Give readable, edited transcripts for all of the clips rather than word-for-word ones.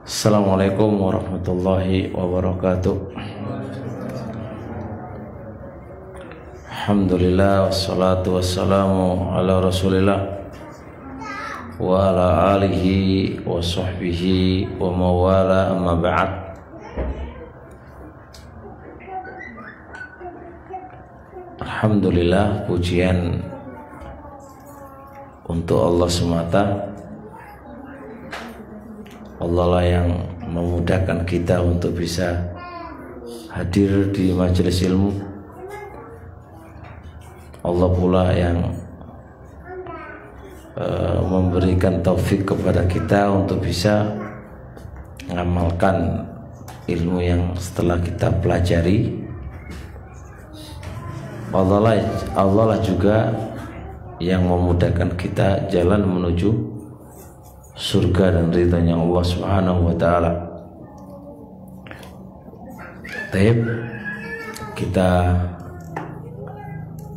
Assalamualaikum warahmatullahi wabarakatuh. Alhamdulillah wassalatu wassalamu ala Rasulillah wa ala alihi wa sahbihi wa mawala, amma ba'd. Alhamdulillah, pujian untuk Allah semata. Allah lah yang memudahkan kita untuk bisa hadir di majelis ilmu. Allah pula yang memberikan taufik kepada kita untuk bisa mengamalkan ilmu yang setelah kita pelajari. Allah lah juga yang memudahkan kita jalan menuju surga dan ridhanya Allah Subhanahu wa ta'ala. Baik, kita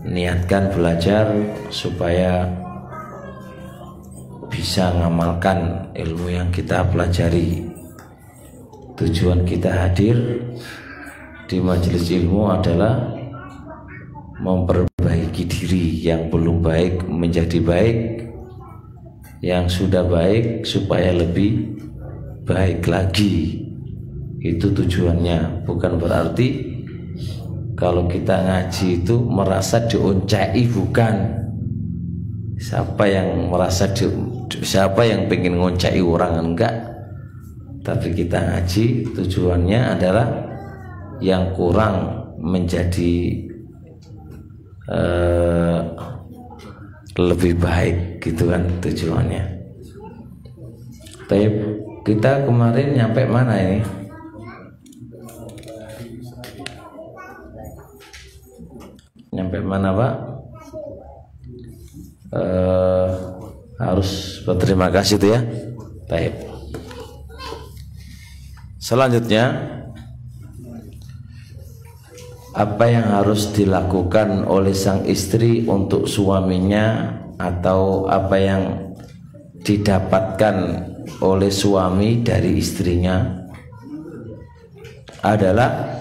niatkan belajar supaya bisa mengamalkan ilmu yang kita pelajari. Tujuan kita hadir di majelis ilmu adalah memperbaiki diri yang belum baik menjadi baik, yang sudah baik supaya lebih baik lagi. Itu tujuannya. Bukan berarti kalau kita ngaji itu merasa dioncai, bukan. Siapa yang merasa siapa yang pengen ngoncai orang, enggak. Tapi kita ngaji tujuannya adalah yang kurang menjadi lebih baik, gitu kan tujuannya. Tapi kita kemarin nyampe mana ini? Nyampe mana, Pak? Harus berterima kasih tuh ya. Baik. Selanjutnya, apa yang harus dilakukan oleh sang istri untuk suaminya, atau apa yang didapatkan oleh suami dari istrinya adalah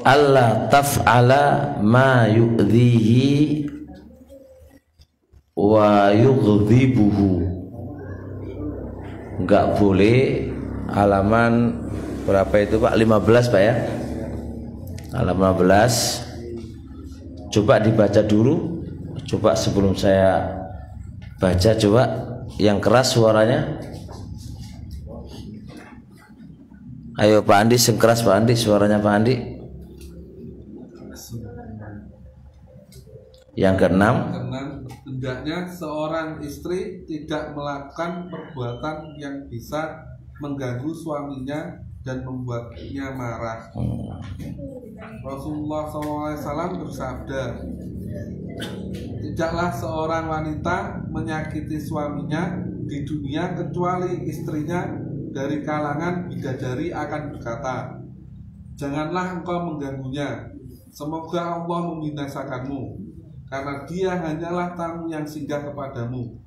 Allah taf'ala ma yu'dhihi wa yughdibuhu. Enggak boleh, halaman berapa itu Pak? 15 Pak ya, halaman 15. Coba dibaca dulu, coba sebelum saya baca, coba yang keras suaranya. Ayo Pak Andi, yang keras Pak Andi, suaranya Pak Andi. Yang keenam, hendaknya seorang istri tidak melakukan perbuatan yang bisa mengganggu suaminya dan membuatnya marah. Rasulullah SAW bersabda, tidaklah seorang wanita menyakiti suaminya di dunia kecuali istrinya dari kalangan bidadari akan berkata, janganlah engkau mengganggunya, semoga Allah membinasakanmu, karena dia hanyalah tamu yang singgah kepadamu,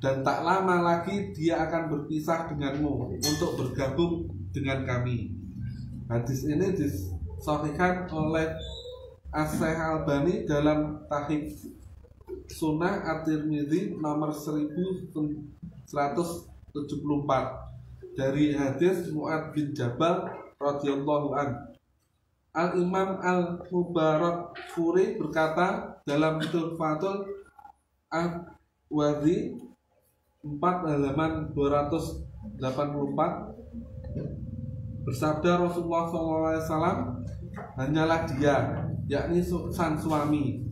dan tak lama lagi dia akan berpisah denganmu untuk bergabung dengan kami. Hadis ini disahihkan oleh As-Syaikh Albani dalam Tahqiq Sunnah At-Tirmidzi nomor 1174 dari hadis Mu'ad bin Jabal radhiyallahu anhu. Al-Imam Al-Mubarakfuri berkata dalam Tuhfatul Ahwazi 4 halaman 284, bersabda Rasulullah SAW, hanyalah dia, yakni sang suami,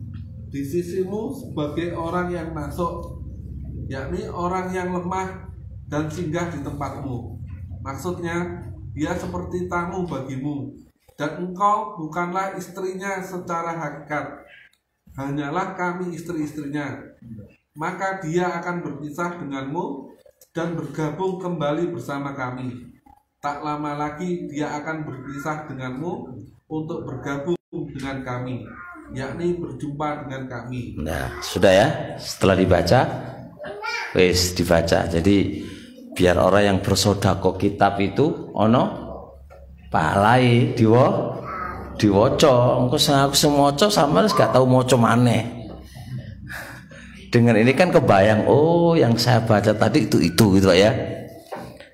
di sisimu sebagai orang yang masuk, yakni orang yang lemah dan singgah di tempatmu. Maksudnya, dia seperti tamu bagimu, dan engkau bukanlah istrinya secara hakikat, hanyalah kami istri-istrinya. Maka dia akan berpisah denganmu dan bergabung kembali bersama kami. Tak lama lagi dia akan berpisah denganmu untuk bergabung dengan kami, yakni berjumpa dengan kami. Nah, sudah ya, setelah dibaca Wis dibaca. Jadi biar orang yang bersedekah kitab itu ono pahalai diwaca. Engko aku semoco sama gak tahu maca maneh. Dengan ini kan kebayang, oh yang saya baca tadi itu gitu ya.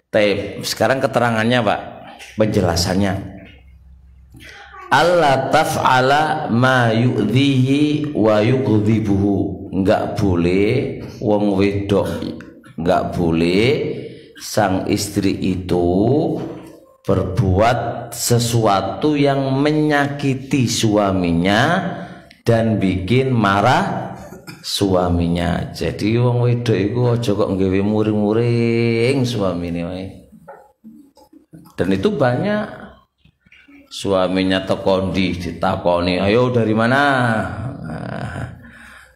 Tapi sekarang keterangannya Pak, penjelasannya. Allah taf'ala ma yu'dhihi wa yughdibuhu. Enggak boleh wong wedok, enggak boleh sang istri itu berbuat sesuatu yang menyakiti suaminya dan bikin marah suaminya. Jadi wong wedok iku aja kok nggawe muring-muring suamine wae. Dan itu banyak. Suaminya tekondi ditakoni, ayo dari mana?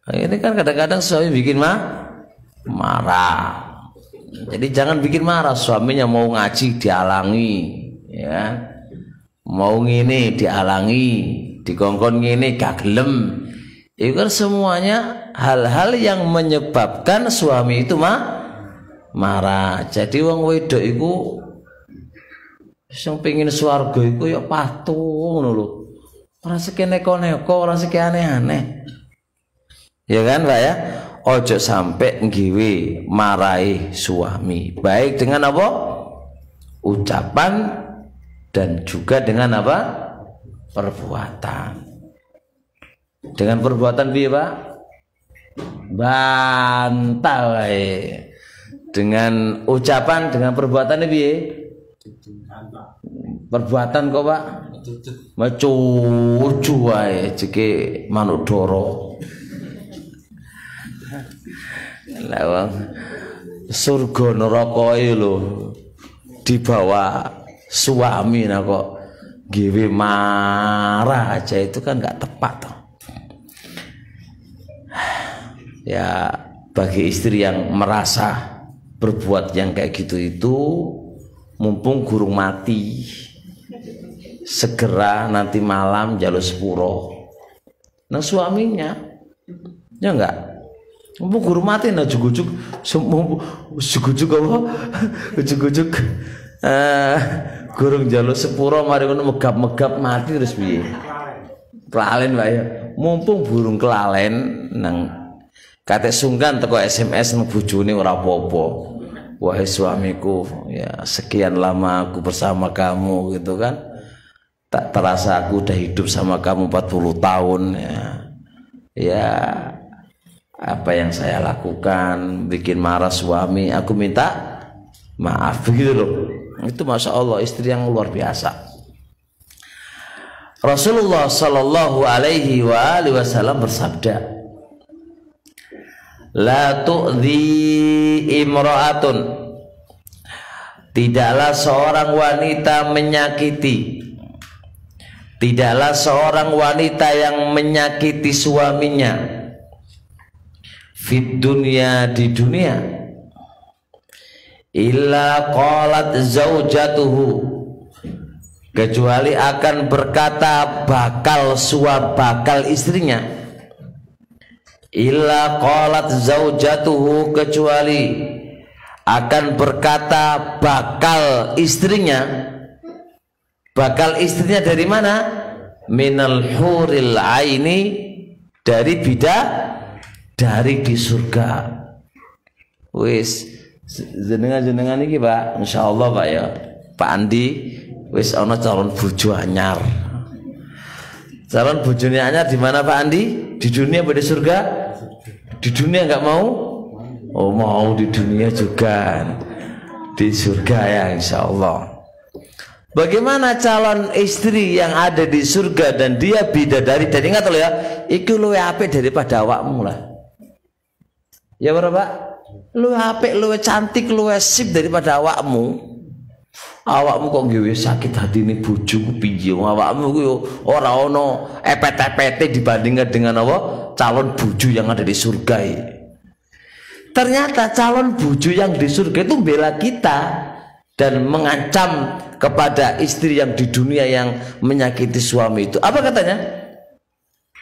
Nah, ini kan kadang-kadang suami bikin marah. Jadi jangan bikin marah. Suaminya mau ngaji dihalangi, ya. Mau ngini dihalangi, dikongkon ngini gak gelem. Itu kan semuanya hal-hal yang menyebabkan suami itu marah. Jadi wong wedok iku sing pengin swarga iku ya patuh ngono lho. Ora sekene neko-neko, ora sekene aneh. Ya kan, Pak ya? Ojo sampai nggiwe marahi suami. Baik dengan apa? Ucapan dan juga dengan apa? Perbuatan. Dengan perbuatan piye, Pak? Bantah wae. Dengan ucapan, dengan perbuatan piye? Perbuatan kok Pak macucu wae jeke manuk doro. Lah wong surga neraka lho dibawa suami nah kok gawe marah aja, itu kan nggak tepat toh. Ya bagi istri yang merasa berbuat yang kayak gitu itu mumpung gurung mati, segera nanti malam jalur sepuro nang suaminya, ya enggak? Mumpung gurung mati nah jujuk apa? Jujuk gurung jalur sepuro mari ngono megap-megap mati terus piye? Kelalen Pak ya. Mumpung burung kelalen nang kate sungkan teko SMS nang bojone ora apa-apa. Wahai suamiku, ya sekian lama aku bersama kamu gitu kan. Tak terasa aku udah hidup sama kamu 40 tahun ya. Ya apa yang saya lakukan bikin marah suami, aku minta maaf begitu loh. Itu Masya Allah istri yang luar biasa. Rasulullah Sallallahu Alaihi Wasallam bersabda, la tu'dhi imra'atun, tidaklah seorang wanita menyakiti, tidaklah seorang wanita yang menyakiti suaminya fid dunya, di dunia, illa qalat zaujatuhu, kecuali akan berkata bakal istrinya, illa qalat zaujatuhu, kecuali akan berkata bakal istrinya. Bakal istrinya dari mana? Minal huril aini, dari dari di surga. Wis jenengan iki Pak, insyaallah Pak ya. Pak Andi wis ana calon bojo anyar. Calon bojone anyar di mana Pak Andi? Di dunia apa di surga? Di dunia enggak mau? Oh mau di dunia juga. Di surga ya insyaallah. Bagaimana calon istri yang ada di surga dan dia bidadari, dan ingat loh ya, iku luwe apik daripada awakmu lah. Ya berapa? Luwe apik, luwe cantik, luwe sip daripada awakmu. Awakmu kok ngewe sakit hati ini bojoku piye? Awakmu ku ora ono epet-epete dibandingkan dengan apa? Calon bojo yang ada di surga ini. Ternyata calon bojo yang di surga itu bela kita dan mengancam kepada istri yang di dunia yang menyakiti suami itu. Apa katanya?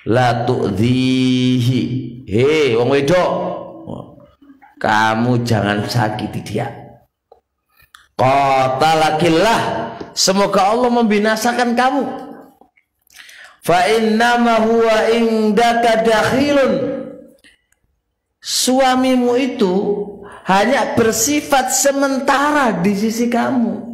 La tu'dhihi. Hei wong wedok, kamu jangan sakiti dia. Qatalakillah, semoga Allah membinasakan kamu. Fa innama huwa indaka dakhilun, suamimu itu hanya bersifat sementara di sisi kamu.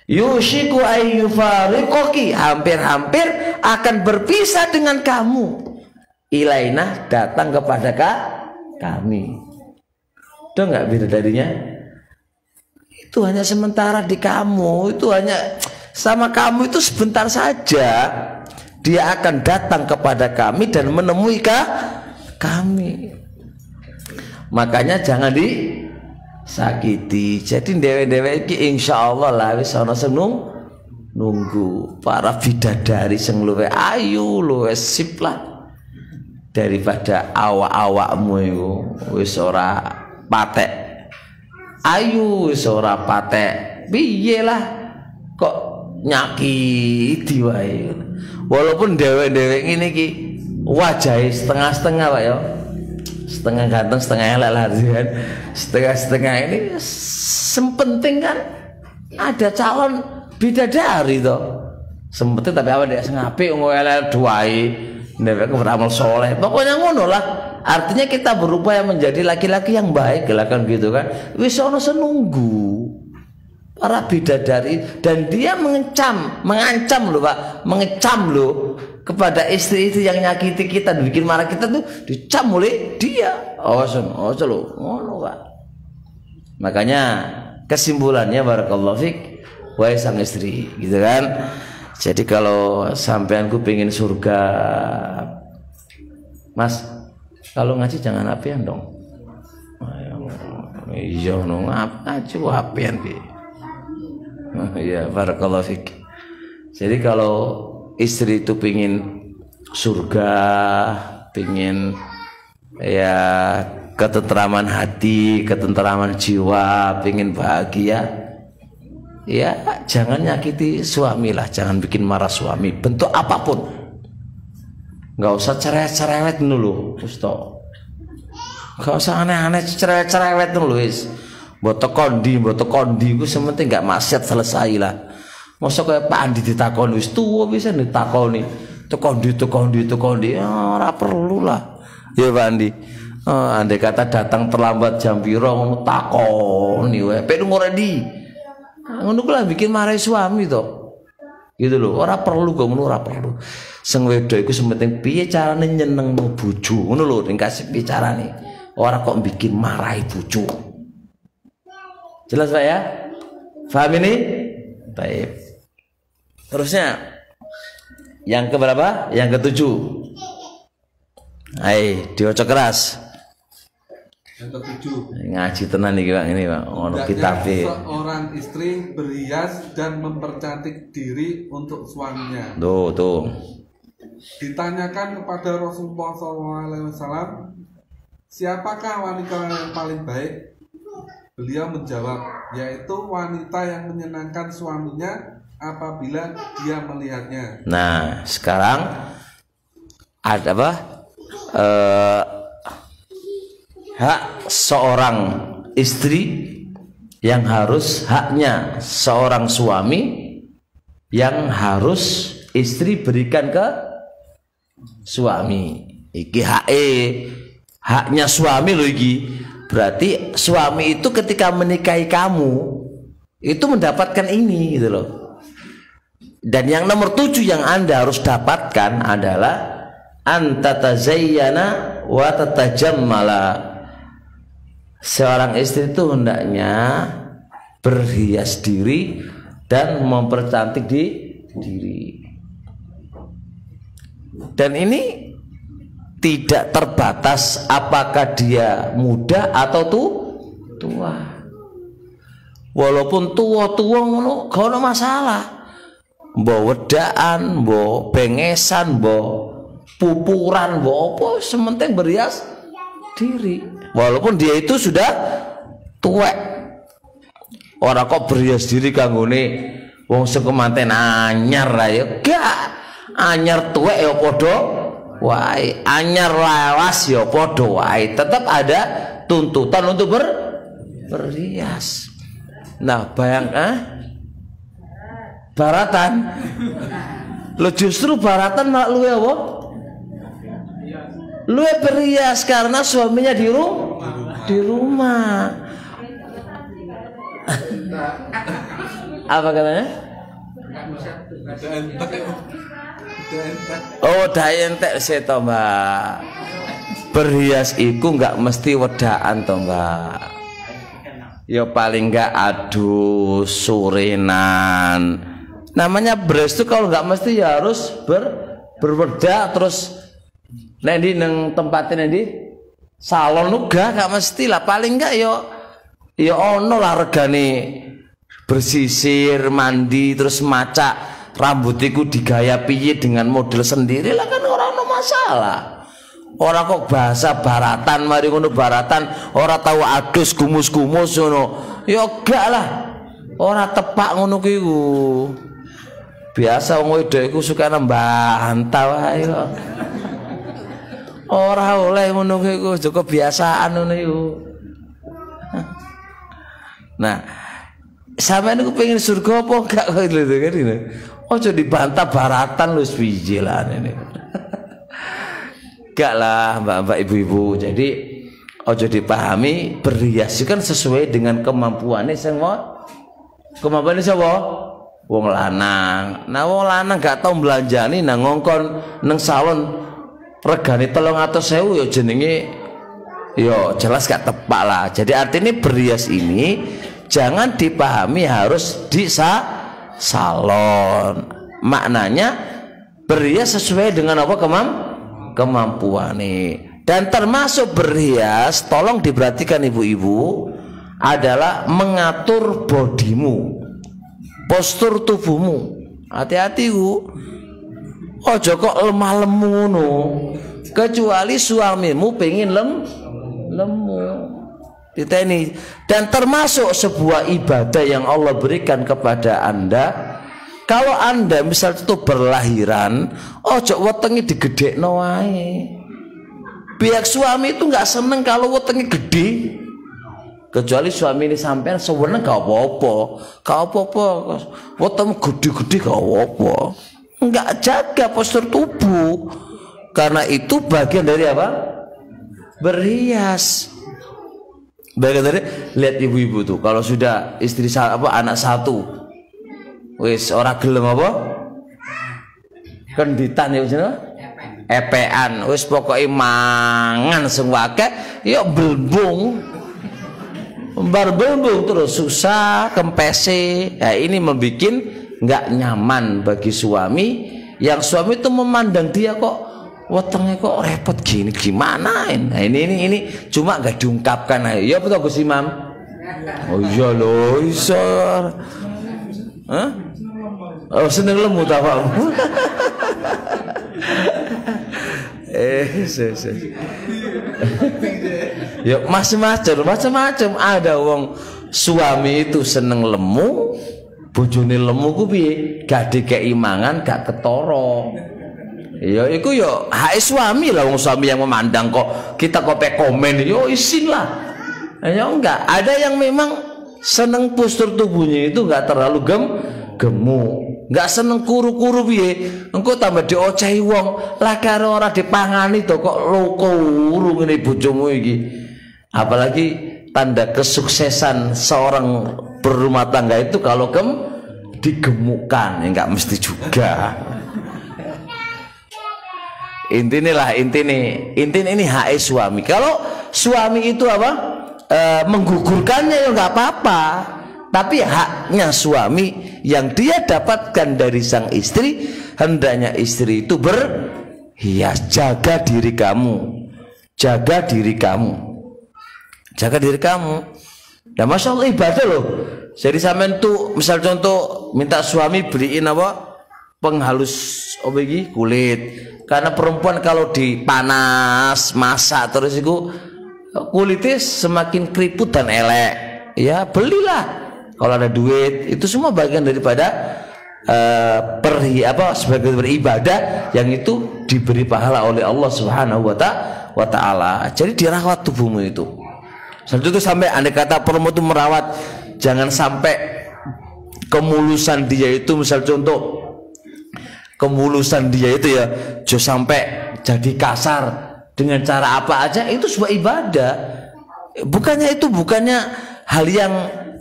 Yushiku ayyufariqoki, hampir-hampir akan berpisah dengan kamu. Ilaina, datang kepada kami. Itu enggak bidadarinya? Itu hanya sementara di kamu, itu hanya sama kamu itu sebentar saja. Dia akan datang kepada kami dan menemui kami. Makanya jangan disakiti. Jadi dewe-dewe iki insyaallah lah wis ana sing nunggu para bidadari sing luwih ayu, luwih sip lah daripada awak-awakmu iku wis ora patek ayu, wis ora patek piye lah kok nyakiti wae. Walaupun dewek-dewek ngene iki wajahe setengah-setengah Pak ya. Setengah ganteng, setengah elek lah kan. Setengah-setengah ini sempenting kan ada calon bidadari toh. Sempenting tapi apa dia sing apik ngoleh duae. Nek beramal soleh. Pokoknya ngono lah. Artinya kita berupaya menjadi laki-laki yang baik lah kan gitu kan. Wis ono senunggu para bidadari dan dia mengancam loh Pak, mengecam loh kepada istri-istri yang nyakiti kita, bikin marah kita tuh dicam oleh dia. Oh loh, ngono Pak. Makanya kesimpulannya barakallahu fik, wahai sang istri, gitu kan. Jadi kalau sampeanku pengen surga, Mas, kalau ngaji jangan apian dong. Iya no ngaji apian bi. Ya barakallahu fik. Jadi kalau istri itu pingin surga, pingin ya ketentraman hati, ketentraman jiwa, pingin bahagia, ya jangan nyakiti suami lah, jangan bikin marah suami bentuk apapun. Nggak usah cerewet dulu, Ustaz. Nggak usah aneh-aneh cerewet dulu, wis. Boto kondi, itu sementing nggak maksiat selesai lah. Masa kayak Pak Andi ditakoni wis tuwa bisa ditakoni. Tekondi. Ora perlu lah. Ya Pak Andi. Andai kata datang terlambat jam piro ngono takoni wae. Pek ora di. Ngono ku lah bikin marah suami to. Gitu loh. Ora perlu kok ngono ora perlu. Sing wedok iku sementing piye carane nyenengno bojo. Ngono lho ning kasih piye carane. Ora kok bikin marahi bojo. Jelas Pak ya? Paham ini? Baik. Terusnya yang keberapa? Yang ketujuh. Hai, diocok keras. Yang ketujuh. Ngaji tenan iki Pak, ini Pak. Ono kitabe. Seorang istri berhias dan mempercantik diri untuk suaminya. Tuh. Ditanyakan kepada Rasulullah SAW, siapakah wanita yang paling baik? Beliau menjawab, yaitu wanita yang menyenangkan suaminya apabila dia melihatnya. Nah, sekarang ada apa? Hak seorang istri yang harus haknya seorang suami yang harus istri berikan ke suami. Iki haknya suami loh iki. Berarti suami itu ketika menikahi kamu itu mendapatkan ini gitu loh. Dan yang nomor 7 yang Anda harus dapatkan adalah antatazayyana wa tatajammala. Seorang istri itu hendaknya berhias diri dan mempercantik diri. Dan ini tidak terbatas apakah dia muda atau tua. Walaupun tua ngono gak ono masalah. Mbok wedaan, mbok bengesan, mbok pupuran, mbok apa sementing berhias diri. Walaupun dia itu sudah tuwek. Ora kok berhias diri kanggone wong sing kemanten anyar ra ya. Gak. Anyar tuwek ya padha wae, anyar lawas ya padha wae, tetap ada tuntutan untuk berhias. Nah, baratan. Lo justru baratan malah luwe apa? Luwe berhias karena suaminya di rumah. Apa katanya? Oh, dayentek seto, Mbak. Berhias iku enggak mesti wedaan to, Mbak. Ya paling enggak adu surenan. Namanya beres itu kalau enggak mesti ya harus berwedak terus nendi nang tempatin nendi salon uga enggak mesti lah, paling enggak ya ono lah regane bersisir, mandi terus macak rambutiku digaya piye dengan model sendiri lah, kan orang no masalah. Orang kok bahasa baratan, mari ngono baratan, orang tahu adus gumus-gumus ngono. Ya gak lah. Orang tepak ngono ki ku. Biasa wong wedok iku suka nembantah wae kok. Ora oleh ngono ki ku, cukup kebiasaan ngono iku. Nah, sampeyan niku pengen surga apa enggak kok lho kan ini. Ojo dibantah baratan wis piye lah ini. Enggak lah mbak-mbak ibu-ibu. Jadi ojo dipahami berhias kan sesuai dengan kemampuannya sing kemampuannya sapa? Wong lanang. Nah wong lanang gak tau belanjani nang ngongkon nang salon regane 300.000 ya jenenge ya jelas gak tepak lah. Jadi artinya berhias ini jangan dipahami harus di salon. Maknanya berhias sesuai dengan apa kemampuan nih. Dan termasuk berhias, tolong diperhatikan ibu-ibu, adalah mengatur bodimu, postur tubuhmu. Hati-hati ku, ojo kok lemah lemu no. Kecuali suamimu pengen lemu. Diteni. Dan termasuk sebuah ibadah yang Allah berikan kepada Anda. Kalau Anda misal itu berlahiran, ojo wetengi digedekno wae. Pihak suami itu nggak seneng kalau wetengi gede. Kecuali suami ini sampean sewenang gak apa-apa. Weteng gede-gede gak apa-apa. Nggak jaga postur tubuh. Karena itu bagian dari apa? Berhias. Bagian dari lihat ibu-ibu tuh kalau sudah istri anak satu, wis ora gelem apa? Kenditan ya jenenge? Epean, wis pokoke mangan sing akeh ya belbung. Belbung terus susah kempese. Nah, ini membuat nggak nyaman bagi suami. Yang suami itu memandang dia kok wetenge kok repot gini gimana. Nah, ini cuma nggak diungkapkan aja. Ya betul Gus Imam. Oh iya loh, isor. Hah? Oh seneng lemu ta Pak. Ya macam-macam ada wong suami itu seneng lemu, bojone lemu ku piye? Gak dikei mangan, gak ketara. Ya iku ya hak suami lah, wong suami yang memandang kok kita kok komen yo isin lah. Ya enggak, ada yang memang seneng postur tubuhnya itu enggak terlalu gemuk, enggak seneng kuru-kuru piye. Engko tambah diocehi wong, lah karo ora dipangani to kok loko kuru ngene bojomu iki. Apalagi tanda kesuksesan seorang berumah tangga itu kalau digemukkan, ya enggak mesti juga. Intinya ini hak suami. Kalau suami itu apa? Menggugurkannya ya enggak apa-apa. Tapi haknya suami yang dia dapatkan dari sang istri, hendaknya istri itu berhias. Jaga diri kamu. Jaga diri kamu. Jaga diri kamu. Nah, masya Allah ibadah loh. Jadi sampean tuh misal contoh minta suami beliin apa? Penghalus kulit. Karena perempuan kalau dipanas, masak terus itu kulitnya semakin keriput dan elek. Ya belilah. Kalau ada duit, itu semua bagian daripada sebagai beribadah yang itu diberi pahala oleh Allah Subhanahu wa taala. Jadi dirawat tubuhmu itu. Satu itu sampai andai kata perempuan itu merawat, jangan sampai kemulusan dia itu, misal contoh kemulusan dia itu ya, jangan sampai jadi kasar dengan cara apa aja, itu sebuah ibadah. Bukannya hal yang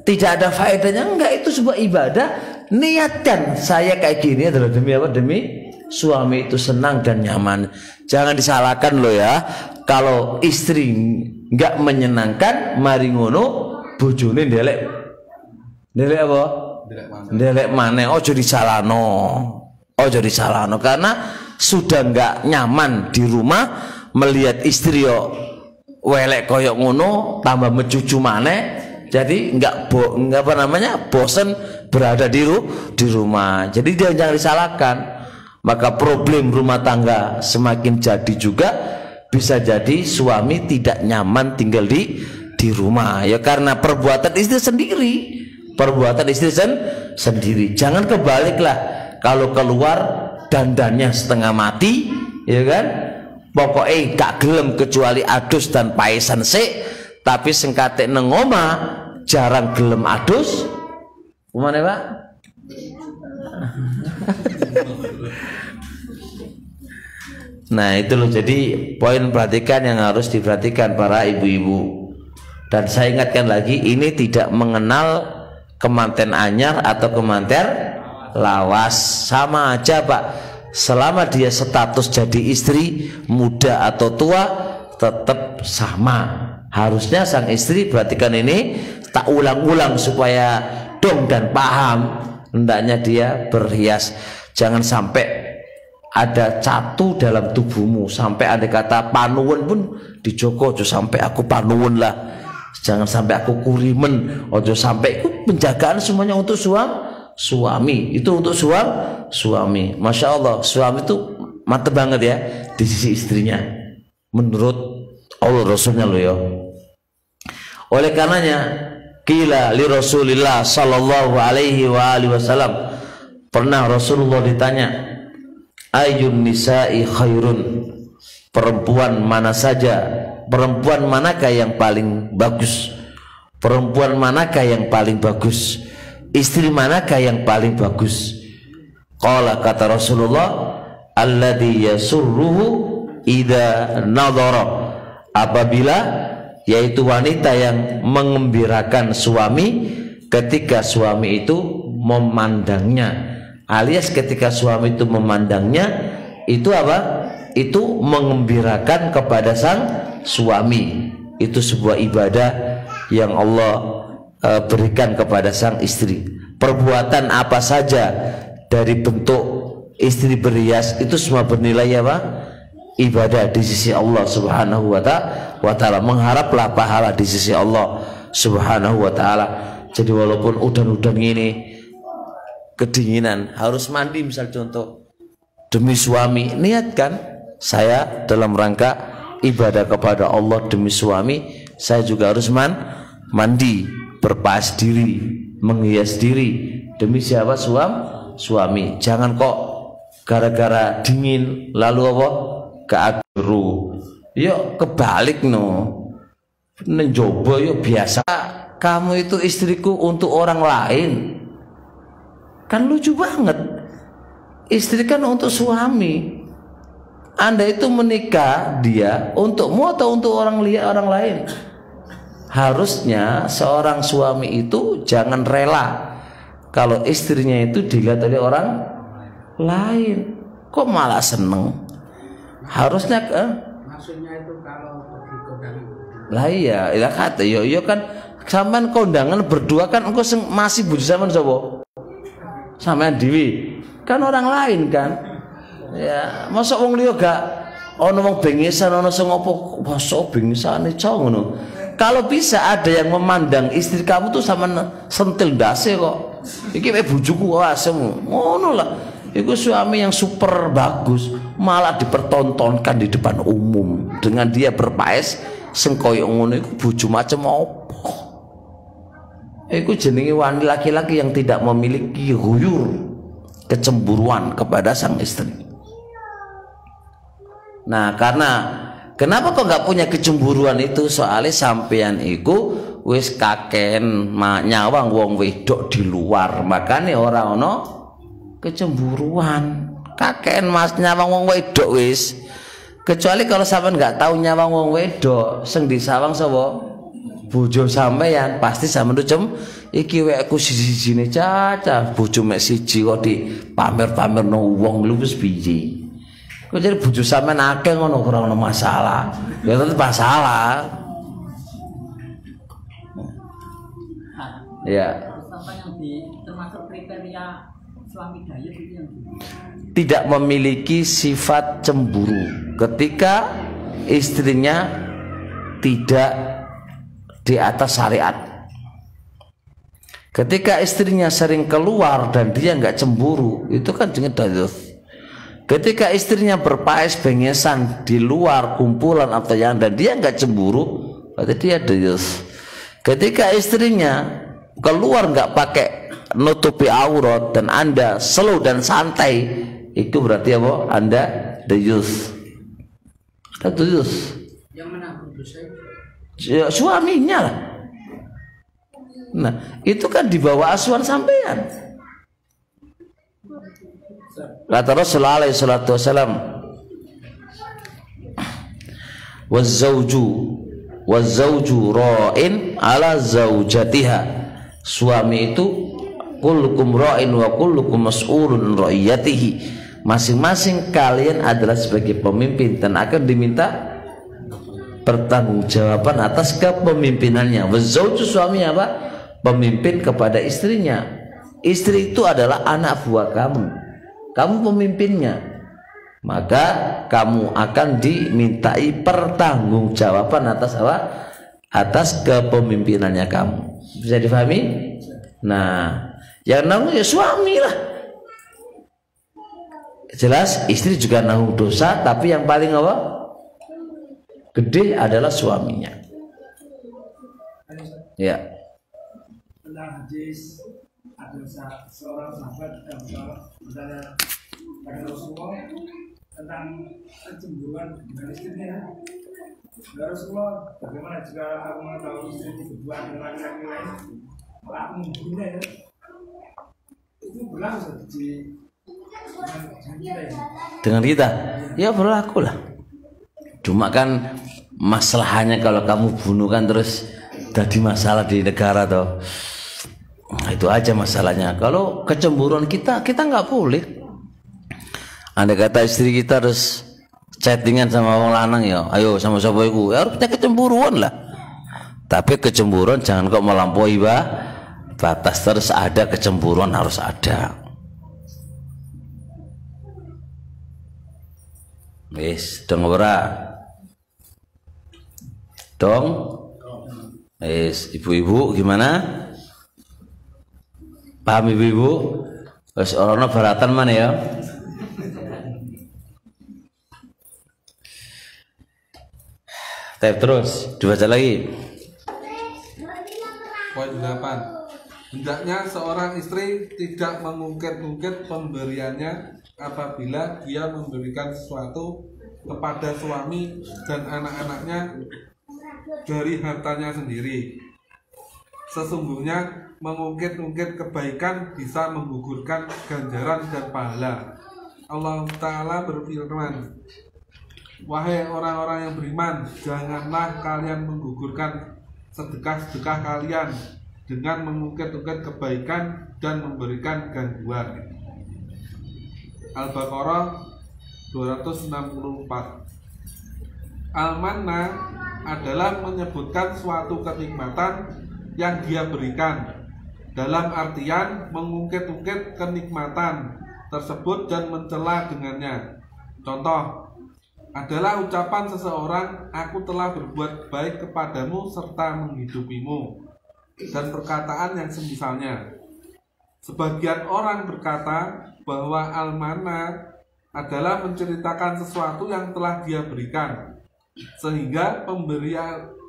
tidak ada faedahnya, enggak, itu sebuah ibadah. Niatkan saya kayak gini adalah demi apa? Demi suami itu senang dan nyaman. Jangan disalahkan loh ya, kalau istri enggak menyenangkan, mari ngono bojone ndelek apa? Ndelek maneh. Ojo disalahno. Ojo disalahno karena sudah enggak nyaman di rumah melihat istri yo welek koyok ngono, tambah mencucu maneh. Jadi enggak bosen berada di rumah. Jadi jangan disalahkan. Maka problem rumah tangga semakin jadi juga bisa jadi suami tidak nyaman tinggal di rumah ya karena perbuatan istri sendiri. Perbuatan istri sendiri. Jangan kebaliklah, kalau keluar dandannya setengah mati, ya kan? Pokoknya gak gelem kecuali adus dan paesan sik, tapi sengkate nang omah jarang gelem adus. Kumane, Pak? Nah itu loh, jadi poin perhatikan yang harus diperhatikan para ibu-ibu. Dan saya ingatkan lagi, ini tidak mengenal kemanten anyar atau kemanten lawas, sama aja Pak. Selama dia status jadi istri, muda atau tua, tetap sama. Harusnya sang istri, perhatikan ini, tak ulang-ulang supaya dong dan paham. Hendaknya dia berhias. Jangan sampai ada catu dalam tubuhmu, sampai ada kata panuwun pun dijogo, ojo sampai aku panuwun lah, jangan sampai aku kurimen, ojo sampai. Itu penjagaan semuanya untuk suami, itu untuk suami. Masya Allah, suami itu mantep banget ya di sisi istrinya menurut Allah Rasulnya loh ya. Oleh karenanya qila li Rasulillah sallallahu alaihi wasallam, pernah Rasulullah ditanya, ayun nisa'i khairun, perempuan mana saja, perempuan manakah yang paling bagus, perempuan manakah yang paling bagus, istri manakah yang paling bagus? Qala, kata Rasulullah, alladhi yasurruhu idza nadhara, apabila, yaitu wanita yang mengembirakan suami ketika suami itu memandangnya. Alias ketika suami itu memandangnya, itu apa? Itu mengembirakan kepada sang suami. Itu sebuah ibadah yang Allah berikan kepada sang istri. Perbuatan apa saja dari bentuk istri berhias itu semua bernilai apa? Ibadah di sisi Allah Subhanahu wa ta'ala. Mengharaplah pahala di sisi Allah Subhanahu wa ta'ala. Jadi walaupun udan-udan ini kedinginan, harus mandi misal contoh, demi suami, niatkan saya dalam rangka ibadah kepada Allah, demi suami saya juga harus mandi, berpaas diri, menghias diri demi siapa? Suami. Jangan kok gara-gara dingin lalu apa? Keagru. Yuk kebalik no. Mencoba yuk biasa. Kamu itu istriku untuk orang lain. Kan lucu banget. Istri kan untuk suami. Anda itu menikah dia untukmu atau untuk orang lain? Harusnya seorang suami itu jangan rela kalau istrinya itu dilihat oleh orang lain. Kok malah seneng? Harusnya maksudnya itu kalau begitu kan. Lah iya, ya kata yo kan sampean kondangan berdua kan engko masih bojo sampean sapa? Sampean dhewe. Kan orang lain kan. Ya, masa wong liya gak ono wong bengesan ono sing opo, masa bengesane cowok ngono. Kalau bisa ada yang memandang istri kamu tuh sama sentil dase kok. Iki mek bojoku asem. Ngono lah. Iku suami yang super bagus, malah dipertontonkan di depan umum dengan dia berpaes sing koyo ngono iku bojo macam apa? Iku jenenge wanita laki-laki yang tidak memiliki huyur, kecemburuan kepada sang istri. Nah, karena kenapa kok nggak punya kecemburuan itu? Soalnya sampean iku wis kaken nyawang wong wedok di luar, makanya orang ono kecemburuan. Kaken mas nyawang wong wedok wis. Kecuali kalau sampean nggak tahu nyawang wong wedok, sing disawang sapa? Bojo sampean, pasti sampean tuh iki wekku siji-sijine caca, bojo mek siji kok di pamer-pamerno wong lho wis piye. Kok jadi bojo sampean akeh ngono ora ono masalah. Ya tetep masalah. Ya. Sampai yang termasuk kriteria suami dayus itu yang tidak memiliki sifat cemburu ketika istrinya tidak di atas syariat. Ketika istrinya sering keluar dan dia nggak cemburu, itu kan jenenge dayus. Ketika istrinya berpaes bengesan di luar kumpulan atau yang dan dia nggak cemburu, berarti dia dayus. Ketika istrinya keluar nggak pakai nutupi aurat dan Anda slow dan santai, itu berarti apa? Anda dayus. Dayus. yang menanggung dosa itu Ya, suaminya lah. Nah, itu kan di bawah asuhan sampean. Kata Rasulullah alaihi salatu wasalam, wazauju ra'in ala zaujatiha. Suami itu kullukum ra'in wa kullukum mas'ulun ra'iyatihi. Masing-masing kalian adalah sebagai pemimpin dan akan diminta pertanggungjawaban atas kepemimpinannya. Wazauju suami apa? Pemimpin kepada istrinya. Istri itu adalah anak buah kamu. Kamu pemimpinnya, maka kamu akan dimintai pertanggungjawaban atas apa? Atas kepemimpinannya kamu. Bisa difahami? Nah, yang nanggung ya suami lah. Jelas istri juga nanggung dosa, tapi yang paling apa? Gede adalah suaminya. Ya. Tentang hadis ada seorang sahabat yang bertanya pada Rasulullah tentang kecemburuan dengan istrinya. Ya Rasulullah, bagaimana jika aku mengetahui istri berdua dengan laki-laki lain, malah aku membunuhnya ya? Itu berlaku dengan kita? Ya berlaku lah. Cuma kan masalahnya kalau kamu bunuh kan terus jadi masalah di negara toh. Nah, itu aja masalahnya. Kalau kecemburuan kita nggak boleh. Andai kata istri kita harus chattingan sama orang lanang ya, ayo sama siapa iku, ya harus punya kecemburuan lah. Tapi kecemburuan jangan kok melampaui batas, terus ada kecemburuan harus ada. Wis, dong ora? Dong? Wis, ibu-ibu gimana? Paham ibu-ibu? Wis orangnya baratan mana ya? Tab terus, dibaca lagi. Poin 8. Hendaknya seorang istri tidak mengungkit-ungkit pemberiannya apabila dia memberikan sesuatu kepada suami dan anak-anaknya dari hartanya sendiri. Sesungguhnya mengungkit-ungkit kebaikan bisa menggugurkan ganjaran dan pahala. Allah Ta'ala berfirman, wahai orang-orang yang beriman, janganlah kalian menggugurkan sedekah-sedekah kalian dengan mengungkit-ungkit kebaikan dan memberikan gangguan. Al-Baqarah 264. Al-Manna adalah menyebutkan suatu kenikmatan yang dia berikan, dalam artian mengungkit-ungkit kenikmatan tersebut dan mencela dengannya. Contoh adalah ucapan seseorang, aku telah berbuat baik kepadamu serta menghidupimu, dan perkataan yang semisalnya. Sebagian orang berkata bahwa al-manna adalah menceritakan sesuatu yang telah dia berikan, sehingga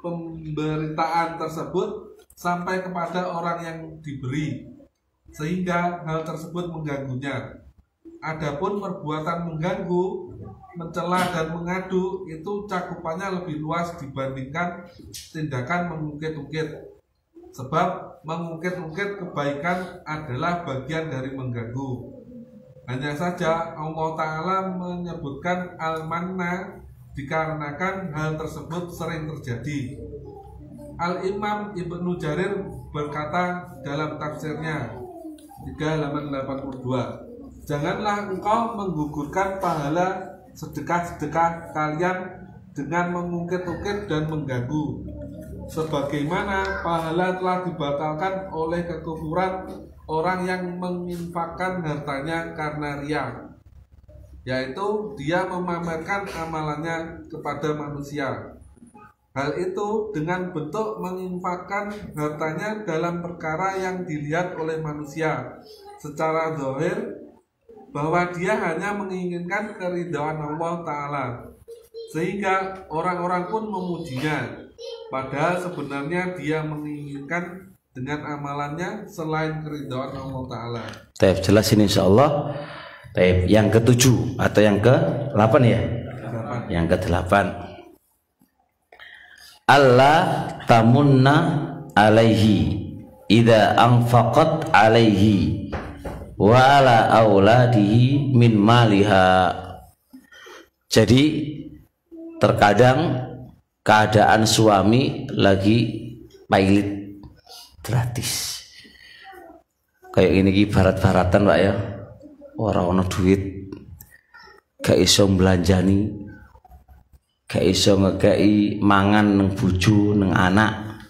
pemberitaan tersebut sampai kepada orang yang diberi, sehingga hal tersebut mengganggunya. Adapun perbuatan mengganggu mencela dan mengadu itu cakupannya lebih luas dibandingkan tindakan mengungkit-ungkit. Sebab mengungkit-ungkit kebaikan adalah bagian dari mengganggu. Hanya saja Allah Ta'ala menyebutkan al-manna dikarenakan hal tersebut sering terjadi. Al-Imam Ibnu Jarir berkata dalam tafsirnya 3 halaman 82, janganlah engkau menggugurkan pahala sedekah-sedekah kalian dengan mengungkit-ungkit dan mengganggu, sebagaimana pahala telah dibatalkan oleh kekufuran orang yang menginfakkan hartanya karena riya, yaitu dia memamerkan amalannya kepada manusia. Hal itu dengan bentuk menginfakkan hartanya dalam perkara yang dilihat oleh manusia secara zahir, bahwa dia hanya menginginkan keridhaan Allah Ta'ala, sehingga orang-orang pun memujinya, padahal sebenarnya dia menginginkan dengan amalannya selain keridhaan Allah Ta'ala. Taib, jelas ini insyaallah. Taib, yang ke-7 atau yang ke-8 ya? Yang ke-8. Allah tamunna alaihi idza anfaqat alaihi wa ala auladihi min maliha. Jadi terkadang keadaan suami lagi pailit gratis kayak ini barat-baratan Pak ya, orang ono duit gak iso belanjani, gak iso ngekei mangan neng bojo neng anak.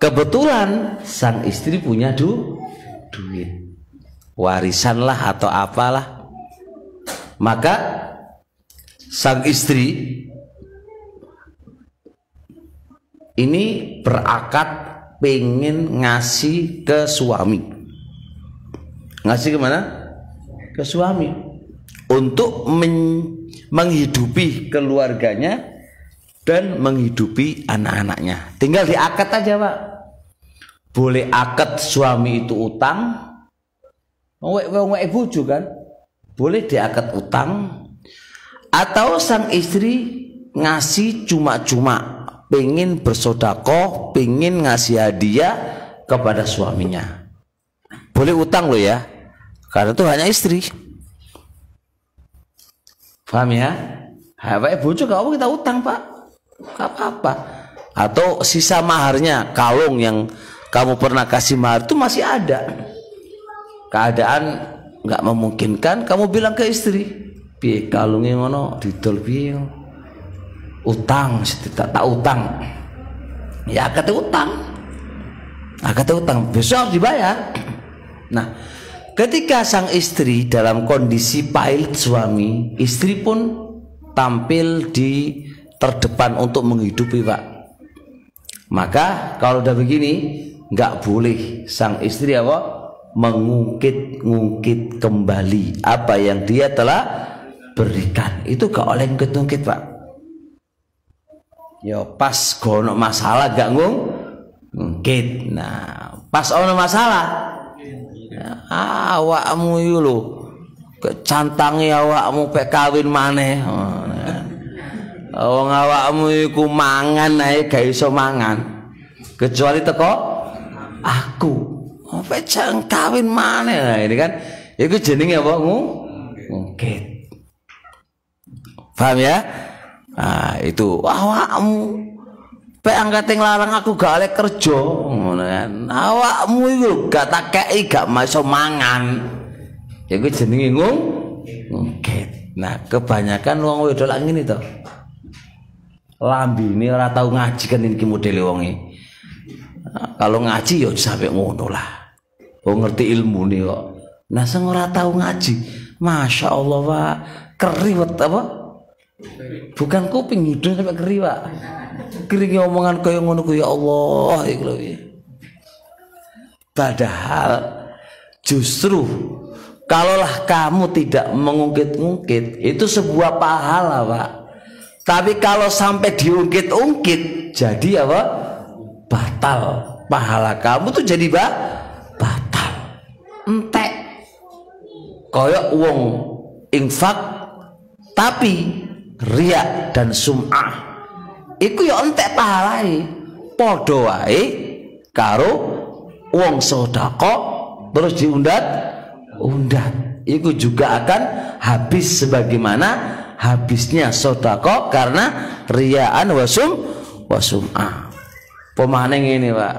Kebetulan sang istri punya duit warisan lah atau apalah, maka sang istri ini berakad pengen ngasih ke suami. Ngasih kemana? Ke suami untuk menghidupi keluarganya dan menghidupi anak-anaknya. Tinggal diakad aja Pak. Boleh akad suami itu utang, wek bojo kan, boleh diakad utang, atau sang istri ngasih cuma-cuma, pengen bersodakoh, pengen ngasih hadiah kepada suaminya. Boleh utang loh ya, karena itu hanya istri. Paham ya? Wek bojo kalau kita utang Pak, gak apa-apa. Atau sisa maharnya, kalung yang kamu pernah kasih mahar itu masih ada. Keadaan nggak memungkinkan, kamu bilang ke istri, piye kalungnya ngono didol piye, utang tak utang, ya kata utang besok harus dibayar. Nah, ketika sang istri dalam kondisi pailit suami, istri pun tampil di terdepan untuk menghidupi Pak. Maka kalau udah begini nggak boleh sang istri apa mengungkit kembali apa yang dia telah berikan. Itu gak oleh ngungkit Pak. Ya pas gono masalah gak ngungkit. Nah pas ono masalah ya, awakmu itu lho kecantangi awakmu pek kawin maneh. Wong awakmu iku mangan ae gak iso mangan kecuali teko aku. Apa jangan kawin mana? Nah, ini kan itu jenenge apa? Ngungkit. Paham ya? Nah, itu awakmu pe angkat nglarang aku gak oleh kerja ngono kan. Awakmu iku gak tak kei gak iso mangan. Iku jenenge ngungkit. Nah, kebanyakan wong wedok lak ngene to. Lambine ora tau ngaji kan iki modele wonge. Nah, kalau ngaji ya sampai ngono lah. Oh ngerti ilmu nih kok. Nah sing ora tahu ngaji, masya Allah Pak, keriwet apa? Bukan kuping hidung sampai keri Pak. Kering omongan kaya ngono ku ya Allah iku lho. Padahal justru kalaulah kamu tidak mengungkit-ungkit itu sebuah pahala Pak. Tapi kalau sampai diungkit-ungkit jadi apa? Batal. Pahala kamu tuh jadi batal. Entek koyok wong infak Tapi riya dan sum'ah iku ya entek pahalae, padha wae karo wong sedekah terus diundat. Iku juga akan habis sebagaimana habisnya sedekah karena riyaan wasum'ah. Pemane ngene, Pak.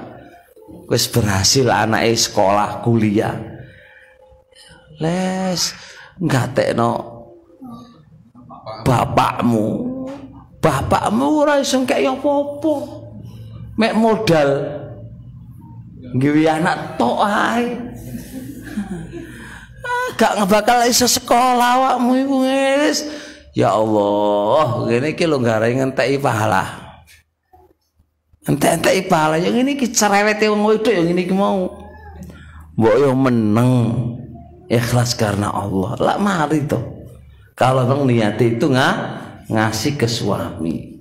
Wis berhasil anake sekolah kuliah. Les ngatekno bapakmu ora iso kaya apa-apa. Mek modal nggawe anak tok ae. Gak bakal iso sekolah awakmu iku wis. Ya Allah, ngene iki lho gare ngenteki pahala. Entek-enteki pahala yang ngene iki cerewete wong wedok yang ngene iki mau. Mbok yo meneng ikhlas karena Allah. Lah mari to. Kalau bang niat itu ngasih ke suami.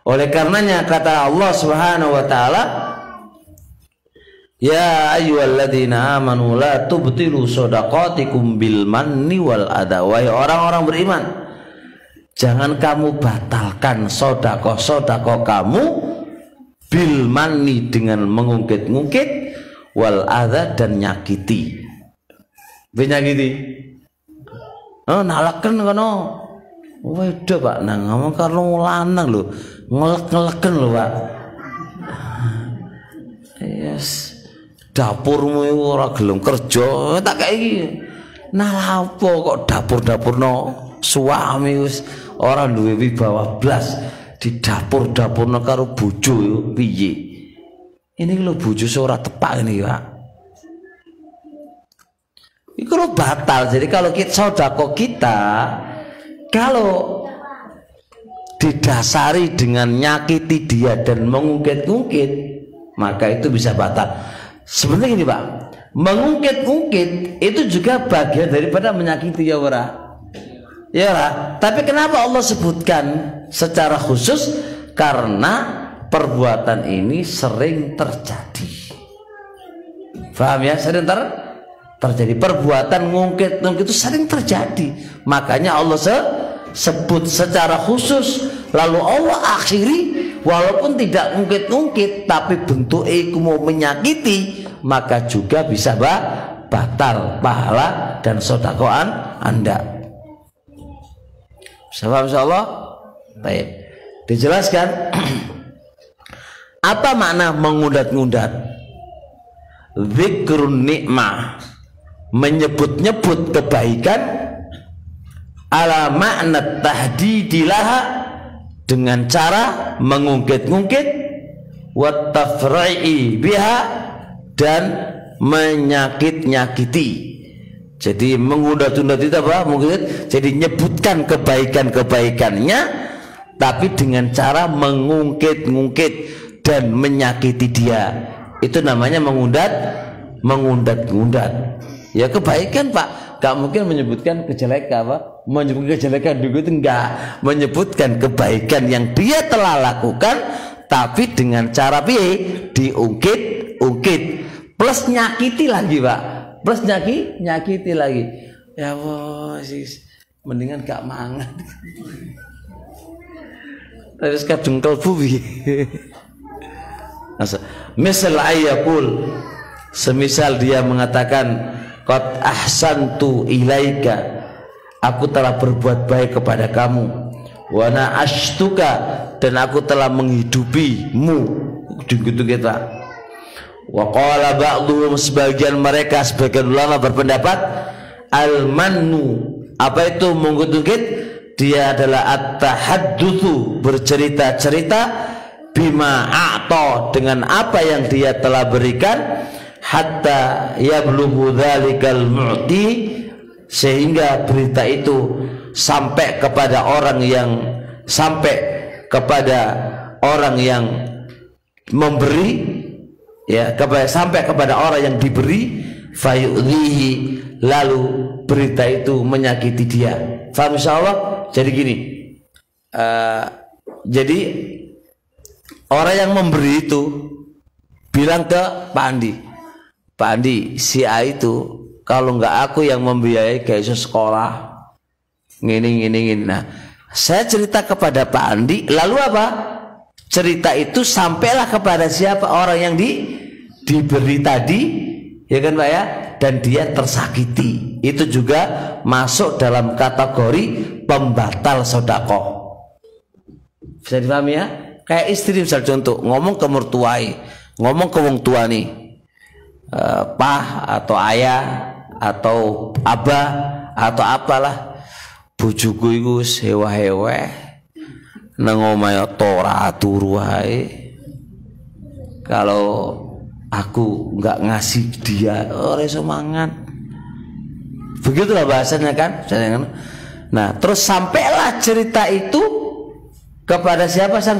Oleh karenanya kata Allah Subhanahu wa taala, ya ayyuhalladzina amanu la tubtilu shadaqatikum bil manni wal adha. Wahai orang-orang beriman, jangan kamu batalkan sedekah-sedekah kamu bil manni dengan mengungkit-ungkit wal adha dan nyakiti. Nyakiti. Oh, nalaken kono. Waduh Pak, nang ngomong karo lanang lho, ngelek-ngeleken lho Pak. Yes. Dapurmu iku ora gelem kerja, tak kaya iki. Nah apa kok dapur-dapurno suami wis ora duwe wibawa blas di dapur-dapurno karo bojo yo piye. Ini lho bojo ora tepak ini Pak. Itu lo batal. Jadi kalau kita sedekah kita kalau didasari dengan nyakiti dia dan mengungkit-ungkit, maka itu bisa batal. Sebenarnya ini Pak, mengungkit-ungkit itu juga bagian daripada menyakiti ya ora. Ya ora. Tapi kenapa Allah sebutkan secara khusus? Karena perbuatan ini sering terjadi. Paham ya? Sering terjadi perbuatan ngungkit itu sering terjadi, makanya Allah sebut secara khusus. Lalu Allah akhiri walaupun tidak ngungkit-ngungkit tapi bentuk iku mau menyakiti, maka juga bisa batal pahala dan sedekah Anda. Paham insyaallah? Baik. Dijelaskan apa makna mengundat-undat? Zikrun nikmah, menyebut-nyebut kebaikan, ala makna tahdidilaha, dengan cara mengungkit-ungkit, wa tafra'i biha, dan menyakit-nyakiti. Jadi mengundat-undat itu apa? Mungkin jadi nyebutkan kebaikan-kebaikannya tapi dengan cara mengungkit-ungkit dan menyakiti dia. Itu namanya mengundat-undat. Ya kebaikan Pak, gak mungkin menyebutkan kejelekan apa? Menyebutkan kejelekan juga itu enggak, menyebutkan kebaikan yang dia telah lakukan, tapi dengan cara diungkit-ungkit, plus nyakiti lagi Pak, plus nyakiti lagi. Ya bos, mendingan gak mangan. Terus kadung kalbu. Misal ayakul, semisal dia mengatakan, qad ahsantu ilaika, aku telah berbuat baik kepada kamu, wa na'ashtuka, dan aku telah menghidupimu. Gitu kita. Wa qala ba'dhum, sebagian mereka, sebagian ulama berpendapat al-mannu, apa itu mengungkit? Dia adalah at-tahaddutsu, bercerita-cerita, bima a'ta, dengan apa yang dia telah berikan, hatta yablughu dzalikal mu'ti, sehingga berita itu sampai kepada orang yang memberi, ya, sampai kepada orang yang diberi, fayu'dhihi, lalu berita itu menyakiti dia. Faham insyaallah? Jadi gini, jadi orang yang memberi itu bilang ke Pak Andi, si A itu kalau nggak aku yang membiayai gak iso sekolah. ngini. Nah, saya cerita kepada Pak Andi, lalu apa? Cerita itu sampailah kepada siapa? Orang yang diberi tadi, ya kan Pak ya? Dan dia tersakiti. Itu juga masuk dalam kategori pembatal sedekah. Bisa dipahami ya? Kayak istri misal contoh, ngomong ke mertuai, ngomong ke wong tua nih, pah atau ayah atau abah atau apalah, bojoku iku sewa-hewe nang omahe ora turu wae. Kalau aku nggak ngasih dia ora iso mangan. Begitulah bahasanya kan. Nah, terus sampailah cerita itu kepada siapa? Sang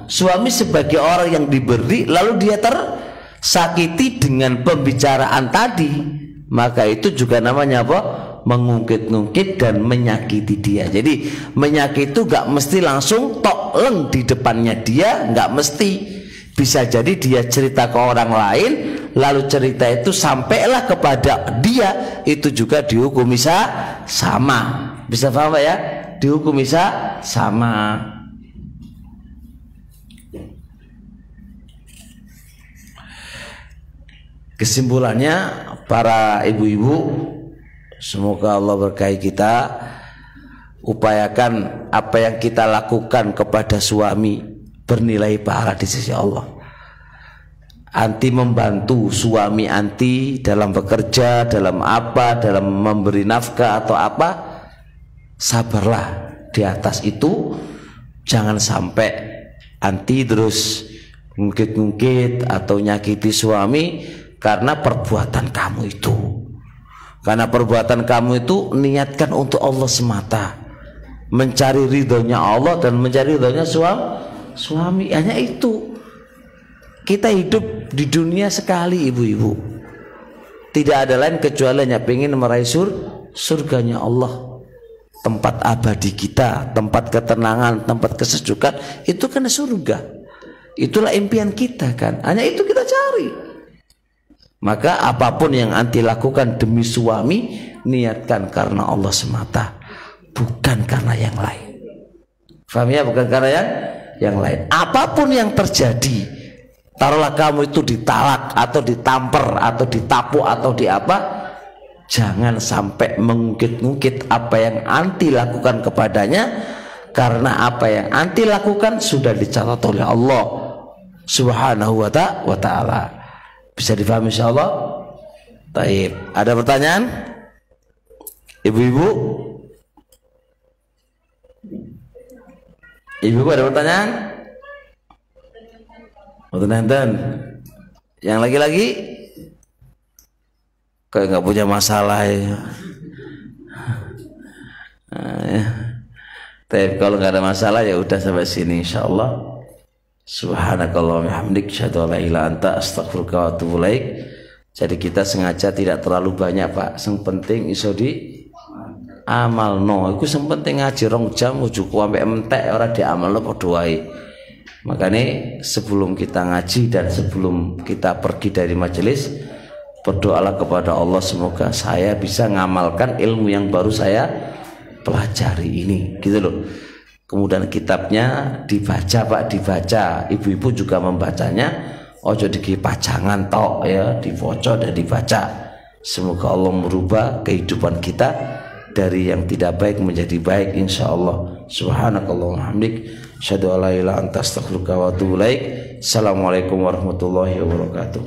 suami sebagai orang yang diberi, lalu dia tersakiti dengan pembicaraan tadi, maka itu juga namanya apa? Mengungkit-ungkit dan menyakiti dia. Jadi menyakiti itu gak mesti langsung tok leng di depannya dia, gak mesti. Bisa jadi dia cerita ke orang lain, lalu cerita itu sampailah kepada dia, itu juga dihukumi sama. Bisa paham Pak ya? Dihukumi sama. Kesimpulannya, para ibu-ibu, semoga Allah berkahi kita. Upayakan apa yang kita lakukan kepada suami bernilai pahala di sisi Allah. Anti membantu suami anti dalam bekerja, dalam apa, dalam memberi nafkah atau apa, sabarlah di atas itu. Jangan sampai anti terus ngungkit-ngungkit atau nyakiti suami karena perbuatan kamu itu. Karena perbuatan kamu itu niatkan untuk Allah semata, mencari ridhonya Allah dan mencari ridhonya suami. Hanya itu. Kita hidup di dunia sekali ibu-ibu, tidak ada lain kecuali hanya pengen meraih surganya Allah, tempat abadi kita, tempat ketenangan, tempat kesejukan. Itu kan surga. Itulah impian kita kan. Hanya itu kita cari. Maka apapun yang anti lakukan demi suami, niatkan karena Allah semata, bukan karena yang lain. Faham ya? Bukan karena yang lain. Apapun yang terjadi, taruhlah kamu itu ditalak atau ditamper atau ditapuk atau di apa, jangan sampai mengungkit-ungkit apa yang anti lakukan kepadanya, karena apa yang anti lakukan sudah dicatat oleh Allah Subhanahu wa ta'ala. Bisa difahami insyaallah? Baik. Ada pertanyaan? Ibu-ibu? Ibu-ibu ada pertanyaan? Nonton. Yang lagi-lagi? Kayak nggak punya masalah ya. Tapi kalau nggak ada masalah ya udah sampai sini insyaallah. Subhanakallahumma wa bihamdik, asyhadu an la ilaha illa anta, astaghfiruka wa atubu ilaik. Jadi kita sengaja tidak terlalu banyak Pak. Yang penting iso di amal no. Iku sing penting ngaji 2 jam ujuku sampai entek ora diamalno padha wae. Makanya sebelum kita ngaji dan sebelum kita pergi dari majelis, berdoalah kepada Allah semoga saya bisa ngamalkan ilmu yang baru saya pelajari ini, gitu loh. Kemudian kitabnya dibaca Pak, dibaca. Ibu-ibu juga membacanya. Ojo diki pajangan tok ya, dibaca dan dibaca. Semoga Allah merubah kehidupan kita dari yang tidak baik menjadi baik insyaallah. Subhanakallahumma hamdik, asyhadu an la ilaha illa anta, astaghfiruka wa atubu ilaik. Assalamualaikum warahmatullahi wabarakatuh.